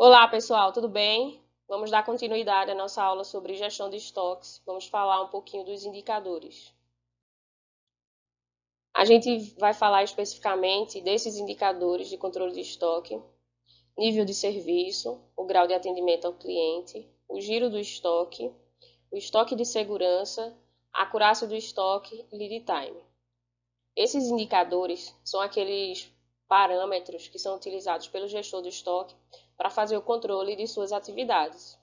Olá, pessoal, tudo bem? Vamos dar continuidade à nossa aula sobre gestão de estoques. Vamos falar um pouquinho dos indicadores. A gente vai falar especificamente desses indicadores de controle de estoque, nível de serviço, o grau de atendimento ao cliente, o giro do estoque, o estoque de segurança, a acurácia do estoque e lead time. Esses indicadores são aqueles parâmetros que são utilizados pelo gestor do estoque para fazer o controle de suas atividades.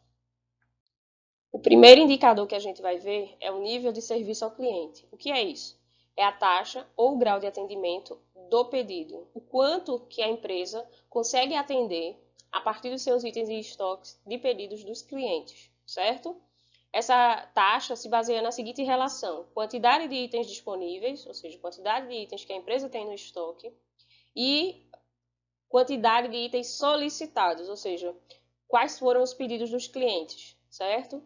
O primeiro indicador que a gente vai ver é o nível de serviço ao cliente. O que é isso? É a taxa ou o grau de atendimento do pedido. O quanto que a empresa consegue atender a partir dos seus itens e estoques de pedidos dos clientes, certo? Essa taxa se baseia na seguinte relação: quantidade de itens disponíveis, ou seja, quantidade de itens que a empresa tem no estoque, e quantidade de itens solicitados, ou seja, quais foram os pedidos dos clientes, certo?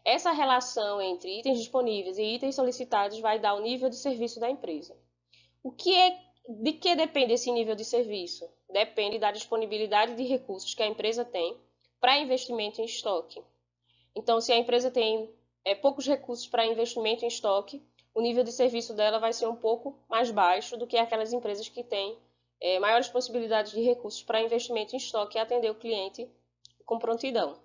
Essa relação entre itens disponíveis e itens solicitados vai dar o nível de serviço da empresa. De que depende esse nível de serviço? Depende da disponibilidade de recursos que a empresa tem para investimento em estoque. Então, se a empresa tem poucos recursos para investimento em estoque, o nível de serviço dela vai ser um pouco mais baixo do que aquelas empresas que têm maiores possibilidades de recursos para investimento em estoque e atender o cliente com prontidão.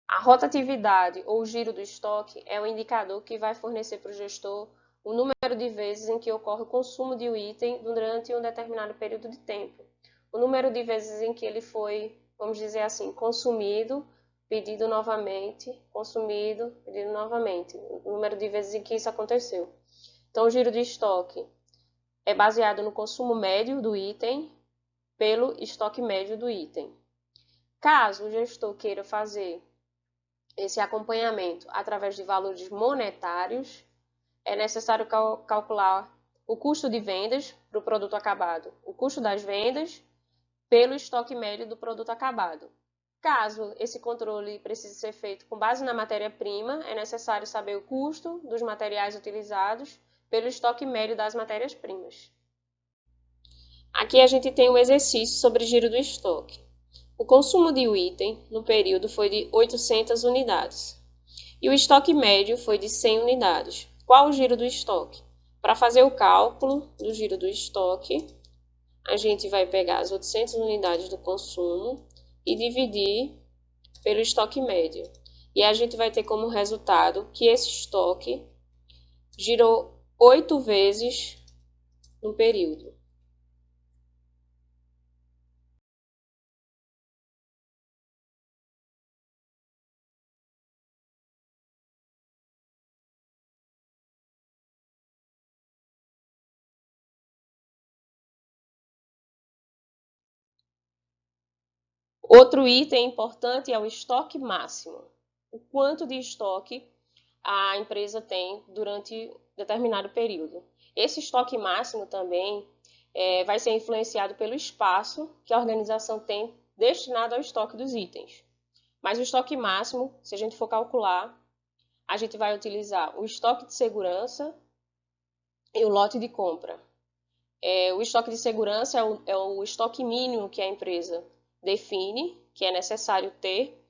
A rotatividade ou giro do estoque é o indicador que vai fornecer para o gestor o número de vezes em que ocorre o consumo de um item durante um determinado período de tempo. O número de vezes em que ele foi, vamos dizer assim, consumido, pedido novamente, consumido, pedido novamente. O número de vezes em que isso aconteceu. Então, o giro de estoque é baseado no consumo médio do item pelo estoque médio do item. Caso o gestor queira fazer esse acompanhamento através de valores monetários, é necessário calcular o custo de vendas para o produto acabado, o custo das vendas pelo estoque médio do produto acabado. Caso esse controle precise ser feito com base na matéria-prima, é necessário saber o custo dos materiais utilizados pelo estoque médio das matérias-primas. Aqui a gente tem um exercício sobre giro do estoque. O consumo de um item no período foi de 800 unidades e o estoque médio foi de 100 unidades. Qual o giro do estoque? Para fazer o cálculo do giro do estoque, a gente vai pegar as 800 unidades do consumo e dividir pelo estoque médio. E a gente vai ter como resultado que esse estoque girou 8 vezes no período. Outro item importante é o estoque máximo. O quanto de estoque a empresa tem durante determinado período. Esse estoque máximo também vai ser influenciado pelo espaço que a organização tem destinado ao estoque dos itens. Mas o estoque máximo, se a gente for calcular, a gente vai utilizar o estoque de segurança e o lote de compra. O estoque de segurança é o estoque mínimo que a empresa define, que é necessário ter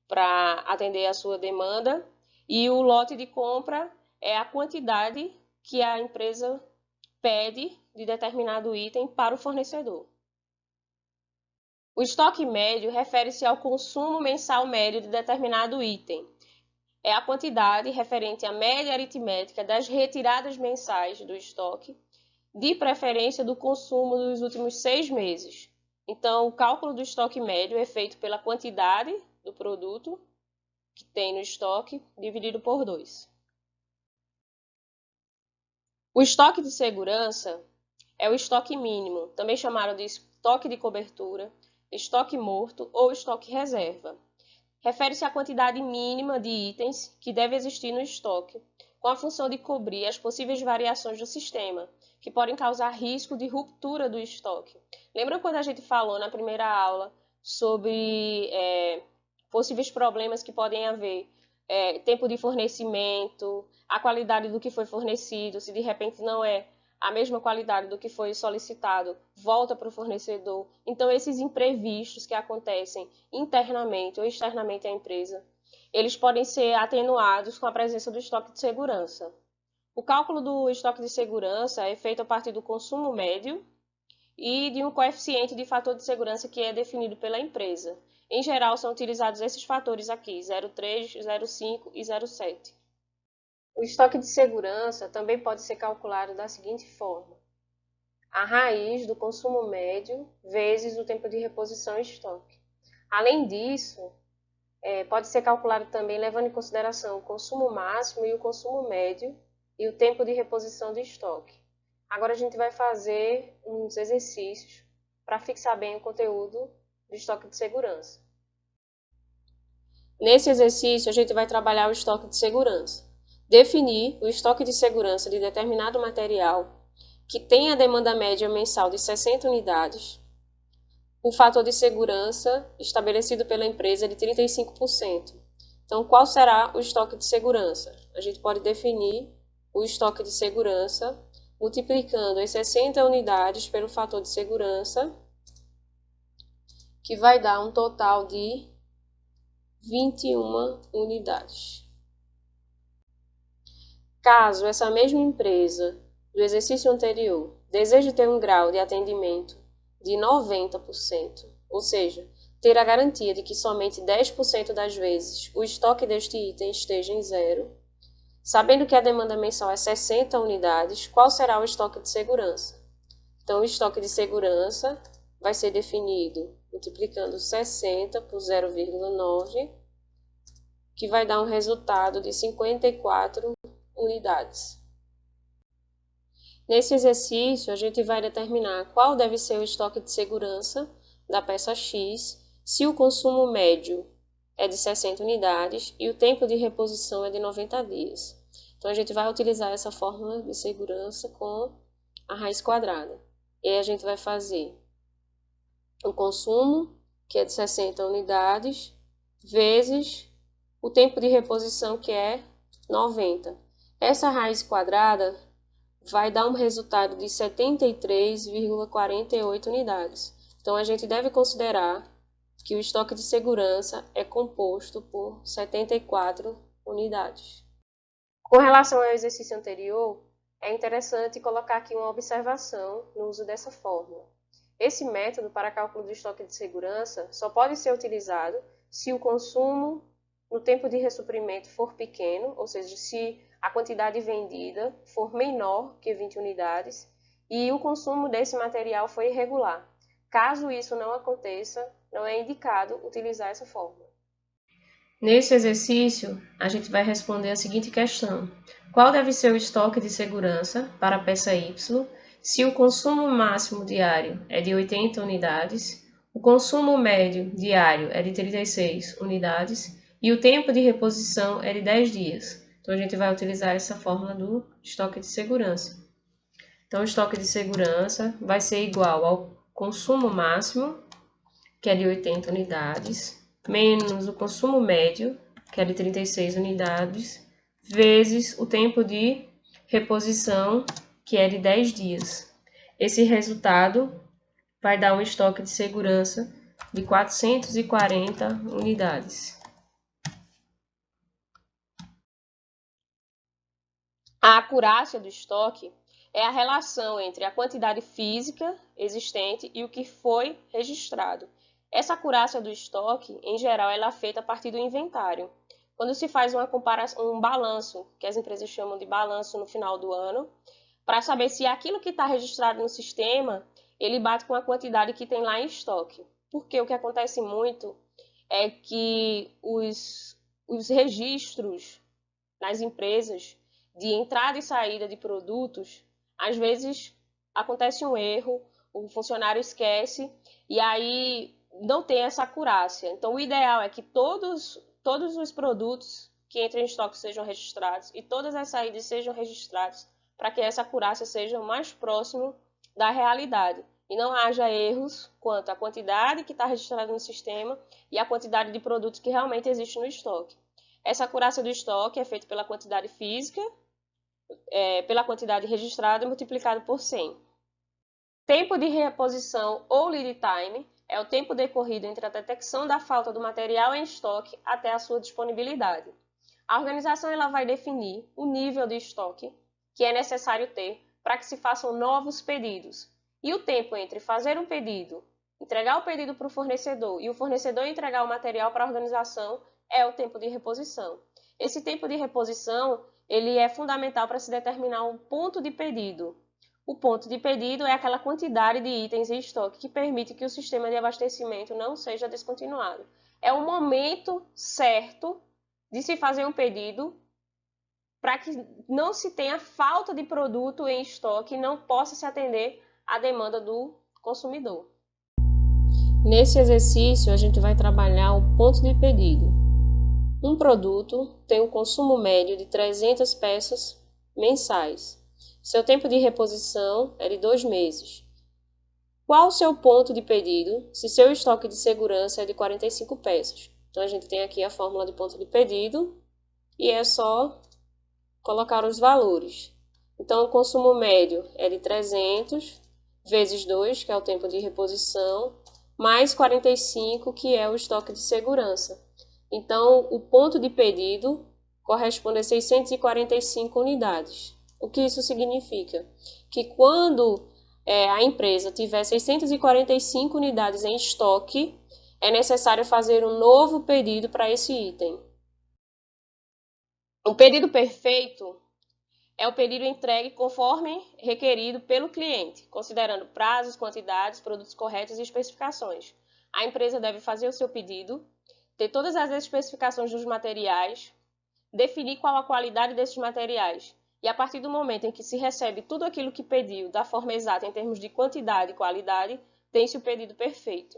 para atender a sua demanda, e o lote de compra é a quantidade que a empresa pede de determinado item para o fornecedor. O estoque médio refere-se ao consumo mensal médio de determinado item. É a quantidade referente à média aritmética das retiradas mensais do estoque, de preferência do consumo dos últimos 6 meses. Então, o cálculo do estoque médio é feito pela quantidade do produto que tem no estoque, dividido por 2. O estoque de segurança é o estoque mínimo, também chamado de estoque de cobertura, estoque morto ou estoque reserva. Refere-se à quantidade mínima de itens que deve existir no estoque, com a função de cobrir as possíveis variações do sistema, que podem causar risco de ruptura do estoque. Lembra quando a gente falou na primeira aula sobre possíveis problemas que podem haver, tempo de fornecimento, a qualidade do que foi fornecido, se de repente não é a mesma qualidade do que foi solicitado volta para o fornecedor. Então, esses imprevistos que acontecem internamente ou externamente à empresa, eles podem ser atenuados com a presença do estoque de segurança. O cálculo do estoque de segurança é feito a partir do consumo médio e de um coeficiente de fator de segurança que é definido pela empresa. Em geral, são utilizados esses fatores aqui, 0,3, 0,5 e 0,7. O estoque de segurança também pode ser calculado da seguinte forma: a raiz do consumo médio vezes o tempo de reposição em estoque. Além disso, pode ser calculado também levando em consideração o consumo máximo e o consumo médio e o tempo de reposição de estoque. Agora a gente vai fazer uns exercícios para fixar bem o conteúdo do estoque de segurança. Nesse exercício, a gente vai trabalhar o estoque de segurança. Definir o estoque de segurança de determinado material que tem a demanda média mensal de 60 unidades, o fator de segurança estabelecido pela empresa é de 35%. Então, qual será o estoque de segurança? A gente pode definir o estoque de segurança multiplicando as 60 unidades pelo fator de segurança, que vai dar um total de 21 unidades. Caso essa mesma empresa do exercício anterior deseje ter um grau de atendimento de 90%, ou seja, ter a garantia de que somente 10% das vezes o estoque deste item esteja em zero, sabendo que a demanda mensal é 60 unidades, qual será o estoque de segurança? Então, o estoque de segurança vai ser definido multiplicando 60 por 0,9, que vai dar um resultado de 54 unidades. Nesse exercício, a gente vai determinar qual deve ser o estoque de segurança da peça X se o consumo médio é de 60 unidades e o tempo de reposição é de 90 dias. Então, a gente vai utilizar essa fórmula de segurança com a raiz quadrada. E aí a gente vai fazer o consumo, que é de 60 unidades, vezes o tempo de reposição, que é 90. Essa raiz quadrada vai dar um resultado de 73,48 unidades. Então, a gente deve considerar que o estoque de segurança é composto por 74 unidades. Com relação ao exercício anterior, é interessante colocar aqui uma observação no uso dessa fórmula. Esse método para cálculo do estoque de segurança só pode ser utilizado se o consumo no tempo de ressuprimento for pequeno, ou seja, se a quantidade vendida for menor que 20 unidades e o consumo desse material for irregular. Caso isso não aconteça, não é indicado utilizar essa fórmula. Nesse exercício, a gente vai responder a seguinte questão: qual deve ser o estoque de segurança para a peça Y se o consumo máximo diário é de 80 unidades, o consumo médio diário é de 36 unidades e o tempo de reposição é de 10 dias? Então, a gente vai utilizar essa fórmula do estoque de segurança. Então, o estoque de segurança vai ser igual ao consumo máximo, que é de 80 unidades, menos o consumo médio, que é de 36 unidades, vezes o tempo de reposição, que é de 10 dias. Esse resultado vai dar um estoque de segurança de 440 unidades. A acurácia do estoque é a relação entre a quantidade física existente e o que foi registrado. Essa acurácia do estoque, em geral, ela é feita a partir do inventário. Quando se faz uma comparação, um balanço, que as empresas chamam de balanço no final do ano, para saber se aquilo que está registrado no sistema, ele bate com a quantidade que tem lá em estoque. Porque o que acontece muito é que os registros nas empresas de entrada e saída de produtos, às vezes acontece um erro, o funcionário esquece e aí não tem essa acurácia. Então, o ideal é que todos os produtos que entrem em estoque sejam registrados e todas as saídas sejam registradas para que essa acurácia seja o mais próximo da realidade e não haja erros quanto à quantidade que está registrada no sistema e a quantidade de produtos que realmente existe no estoque. Essa acurácia do estoque é feita pela quantidade física pela quantidade registrada multiplicado por 100. Tempo de reposição ou lead time é o tempo decorrido entre a detecção da falta do material em estoque até a sua disponibilidade. A organização ela vai definir o nível de estoque que é necessário ter para que se façam novos pedidos. E o tempo entre fazer um pedido, entregar o pedido para o fornecedor e o fornecedor entregar o material para a organização é o tempo de reposição. Esse tempo de reposição ele é fundamental para se determinar um ponto de pedido. O ponto de pedido é aquela quantidade de itens em estoque que permite que o sistema de abastecimento não seja descontinuado. É o momento certo de se fazer um pedido para que não se tenha falta de produto em estoque e não possa se atender à demanda do consumidor. Nesse exercício, a gente vai trabalhar o ponto de pedido. Um produto tem um consumo médio de 300 peças mensais. Seu tempo de reposição é de 2 meses. Qual o seu ponto de pedido se seu estoque de segurança é de 45 peças? Então, a gente tem aqui a fórmula de ponto de pedido e é só colocar os valores. Então, o consumo médio é de 300 vezes 2, que é o tempo de reposição, mais 45, que é o estoque de segurança. Então, o ponto de pedido corresponde a 645 unidades. O que isso significa? Que quando a empresa tiver 645 unidades em estoque, é necessário fazer um novo pedido para esse item. O pedido perfeito é o pedido entregue conforme requerido pelo cliente, considerando prazos, quantidades, produtos corretos e especificações. A empresa deve fazer o seu pedido, ter todas as especificações dos materiais, definir qual a qualidade desses materiais. E a partir do momento em que se recebe tudo aquilo que pediu da forma exata em termos de quantidade e qualidade, tem-se o pedido perfeito.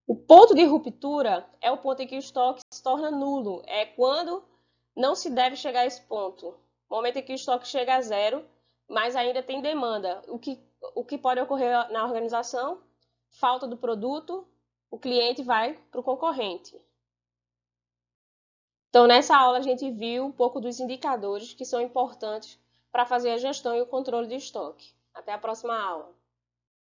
O ponto de ruptura é o ponto em que o estoque se torna nulo. É quando não se deve chegar a esse ponto. No momento em que o estoque chega a zero, mas ainda tem demanda. O que pode ocorrer na organização? Falta do produto, o cliente vai para o concorrente. Então, nessa aula, a gente viu um pouco dos indicadores que são importantes para fazer a gestão e o controle de estoque. Até a próxima aula.